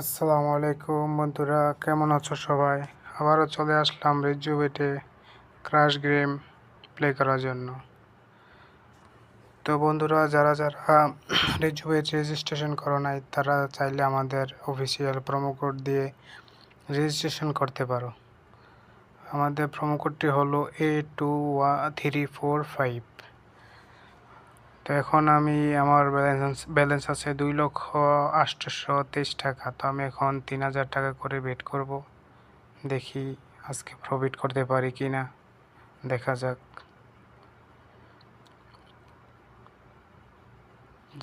আসসালামু আলাইকুম বন্ধুরা, কেমন আছো সবাই? আবারও চলে আসলাম রেজুভেটে ক্রাশ গেম প্লে করার জন্য। তো বন্ধুরা, যারা যারা রেজুভেট রেজিস্ট্রেশন করো নাই তারা চাইলে আমাদের অফিসিয়াল প্রোমো কোড দিয়ে রেজিস্ট্রেশন করতে পারো। আমাদের প্রোমো কোডটি হলো A21345। তো এখন আমার ব্যালেন্স আছে 2,08,23 টাকা। তো আমি এখন 3,000 টাকা করে বেট করব। দেখি আজকে প্রফিট করতে পারি কি না, দেখা যাক।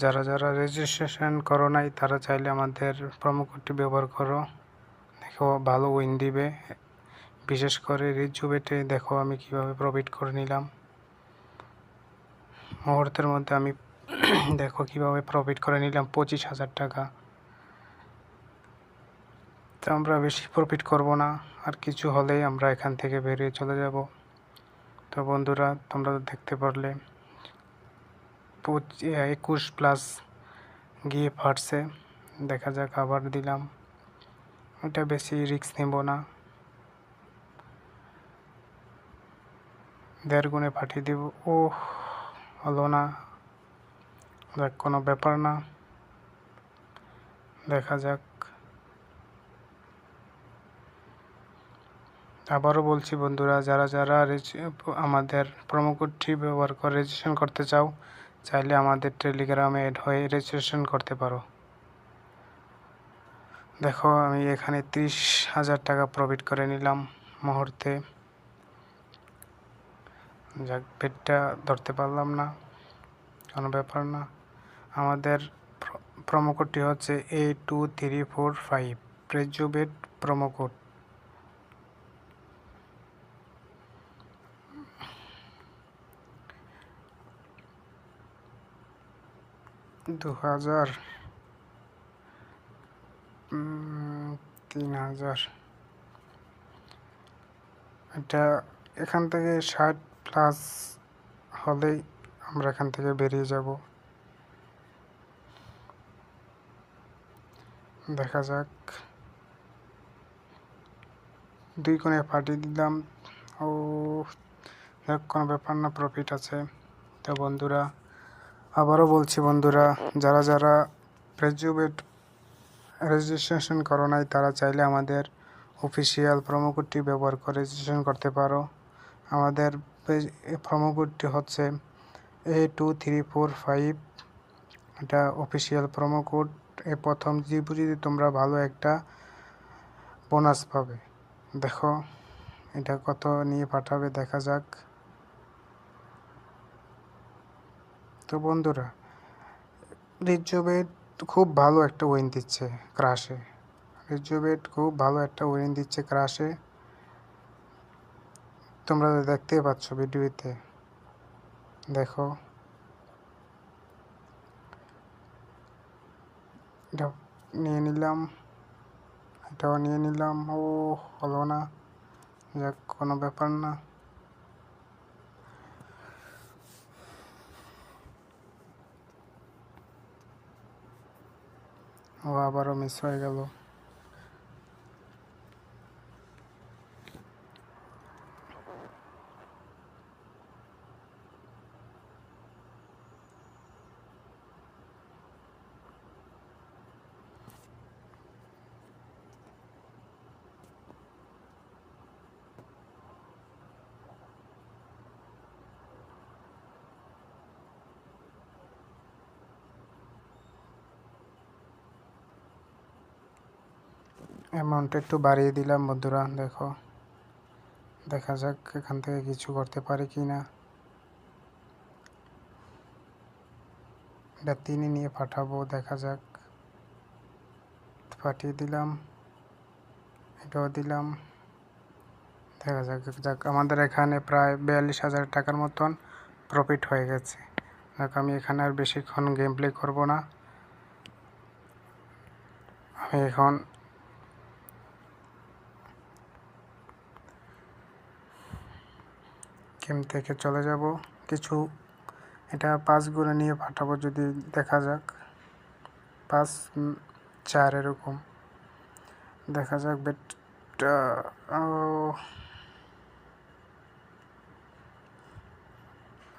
যারা যারা রেজিস্ট্রেশন করো নাই তারা চাইলে আমাদের প্রোমো কোডটি ব্যবহার করো, দেখো ভালো উইন দিবে। বিশেষ করে রিজুভেটে দেখো আমি কিভাবে প্রফিট করে নিলাম মুহূর্তের মধ্যে। আমি দেখো কিভাবে প্রফিট করে নিলাম 25,000 টাকা। তো আমরা বেশি প্রফিট করব না, আর কিছু হলেই আমরা এখান থেকে বেরিয়ে চলে যাব। তো বন্ধুরা, তোমরা তো দেখতে পারলে 21+ গিয়ে ফাটছে। দেখা যাক, আবার দিলাম। এটা বেশি রিস্ক নেব না, 1.5 গুণে পাঠিয়ে দেব। ও হলো না, দেখ কোনো ব্যাপার না, দেখা যাক। আবারও বলছি বন্ধুরা, যারা যারা আমাদের প্রোমো কোডটি ব্যবহার করে রেজিস্ট্রেশন করতে চাও, চাইলে আমাদের টেলিগ্রামে অ্যাড হয়ে রেজিস্ট্রেশন করতে পারো। দেখো আমি এখানে 30,000 টাকা প্রফিট করে নিলাম মুহূর্তে। যাক, বেটটা ধরতে পারলাম না, কোনো ব্যাপার না। আমাদের প্রোমো কোডটি হচ্ছে A2345, রেজুভেট প্রোমো কোড। দু হাজার 3,000, এটা এখান থেকে 60+ হলেই আমরা এখান থেকে বেরিয়ে যাব। দেখা যাক, 2 গুণে পাঠিয়ে দিলাম। ও যাক, কোনো ব্যাপার না, প্রফিট আছে। তো বন্ধুরা, আবারও বলছি বন্ধুরা, যারা যারা রেজুভেট রেজিস্ট্রেশন করো নাই তারা চাইলে আমাদের অফিসিয়াল প্রোমো কোডটি ব্যবহার করে রেজিস্ট্রেশন করতে পারো। আমাদের প্রোমো কোডটি হচ্ছে A2345, এটা অফিসিয়াল প্রোমো কোড। প্রথম জিবুজিতে তোমরা ভালো একটা বোনাস পাবে। দেখো এটা কত নিয়ে পাঠাবে, দেখা যাক। তো বন্ধুরা, রিজুভেট খুব ভালো একটা উইন দিচ্ছে ক্রাশে। রিজুভেট খুব ভালো একটা উইন দিচ্ছে ক্রাশে, তোমরা দেখতেই পাচ্ছ ভিডিওতে। দেখো এটা নিয়ে নিলাম, এটাও নিয়ে নিলাম। ও হলো না, যাক কোনো ব্যাপার না। ও আবারও মিস হয়ে গেল। অ্যামাউন্টটা একটু বাড়িয়ে দিলাম বন্ধুরা। দেখো, দেখা যাক এখান থেকে কিছু করতে পারি কি না। এটা 3 নিয়ে পাঠাবো, দেখা যাক। পাঠিয়ে দিলাম, এটাও দিলাম, দেখা যাক। যাক, আমাদের এখানে প্রায় 42,000 টাকার মতন প্রফিট হয়ে গেছে। যাক, আমি এখানে আর বেশিক্ষণ গেম প্লে করবো না। আমি এখন গেম থেকে চলে যাব। কিছু এটা 5 গুণে নিয়ে পাঠাবো, যদি দেখা যাক 5, 4 এরকম। দেখা যাক বেটটা।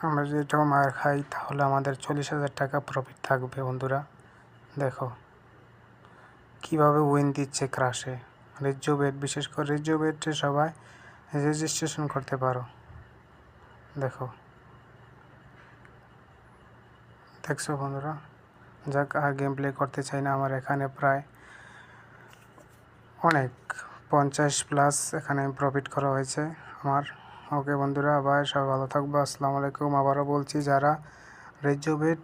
আমরা যদি এটাও মার খাই তাহলে আমাদের 40,000 টাকা প্রফিট থাকবে বন্ধুরা। দেখো কীভাবে উইন দিচ্ছে ক্রাশে। রেজিও বেট, বিশেষ করে রেজিও বেটে সবাই রেজিস্ট্রেশন করতে পারো। দেখো, দেখছো বন্ধুরা। যাক, আর গেম প্লে করতে চাই না। আমার এখানে প্রায় অনেক 50+ এখানে প্রফিট করা হয়েছে আমার। ওকে বন্ধুরা, বাই, সবাই ভালো থাকবো। আসসালামু আলাইকুম। আবারও বলছি, যারা রেজিও বেট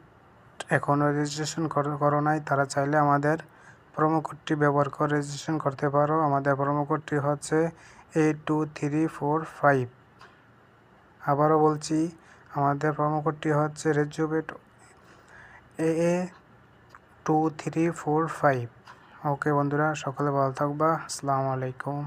এখনও রেজিস্ট্রেশন করো নাই তারা চাইলে আমাদের প্রোমো কোডটি ব্যবহার করে রেজিস্ট্রেশন করতে পারো। আমাদের প্রোমো কোডটি হচ্ছে A2345। আবারও বলছি, আমাদের প্রোমো কোডটি হচ্ছে রেজিও বেট AA2345। ওকে বন্ধুরা, সকলে ভালো থাকবা। আসসালামু আলাইকুম।